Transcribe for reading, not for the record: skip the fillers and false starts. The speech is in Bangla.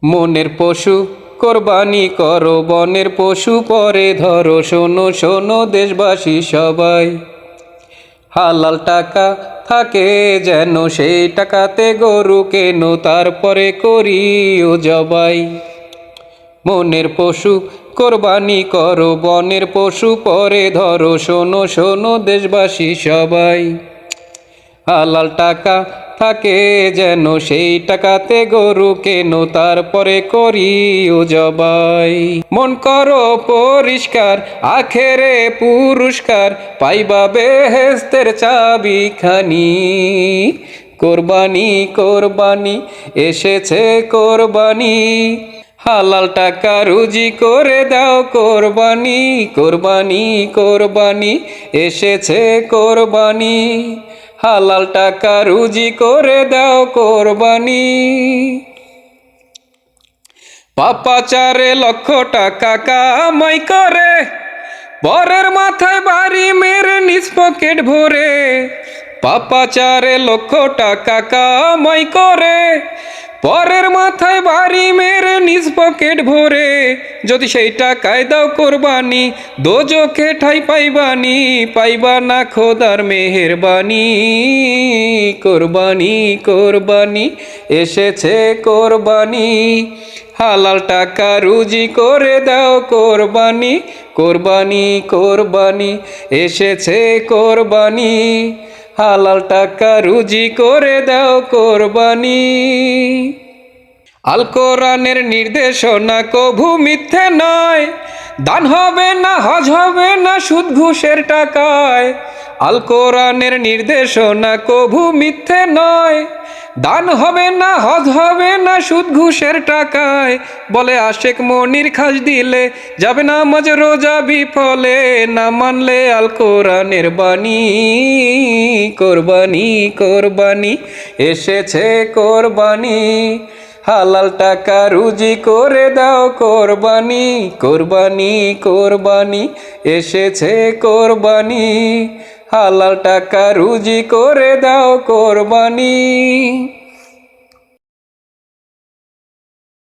মনের পশু কোরবানি করো, বনের পশু পরে ধরো। শোনো শোনো দেশবাসী সবাই, হালাল টাকা থাকে যেন, সেই টাকাতে গরু কেনো, তারপরে করিও জবাই। মনের পশু কোরবানি করো, বনের পশু পরে ধরো। শোনো শোনো দেশবাসী সবাই, হালাল টাকা থাকে যেন, সেই টাকাতে গরু কেনো, তারপরে করিও জবাই। মন করো পরিষ্কার, আখেরে পুরস্কার পাইবা বেহেশতের চাবিখানি। কোরবানি কোরবানি এসেছে কোরবানি, হালাল টাকা রুজি করে দাও কোরবানি। কোরবানি কোরবানি এসেছে কোরবানি, হালাল টাকা রুজি করে দাও কোরবানি। পাপা 4 লক্ষ টাকা কামাই করে, পরের মাথায় বাড়ি মেরে নিজ পকেট ভরে। পাপা 4 লক্ষ টাকা কামাই করে, পরের মাথায় বাড়ি মেরে নিজ পকেট ভরে। যদি সেই টাকায় দাও কোরবানি, দোজখে ঠাই পাইবানি, পাইবা না খোদার মেহেরবানি। কোরবানি কোরবানি এসেছে কোরবানি, হালাল টাকা রুজি করে দাও কোরবানি। কোরবানি কোরবানি এসেছে কোরবানি, হালাল টাকা রুজি করে দাও কোরবানি। আল কোরআনের নির্দেশনা কভু মিথ্যে নয়, দান হবে না হজ হবে না সুদ ঘুষের টাকায়। আল কোরআনের নির্দেশনা কভু মিথ্যে নয়, দান হবে না হজ হবে না সুদ ঘুষের টাকায়। বলে আশেক মনির খাস দিলে যাবে না নামাজ রোজা বিফলে, না মানলে আল কোরআনের বাণী। কোরবানি কোরবানি এসেছে কোরবানি, হালাল টাকা রুজি করে দাও কোরবানি। কোরবানি কোরবানি এসেছে কোরবানি, হালাল টাকা রুজি করে দাও কোরবানি।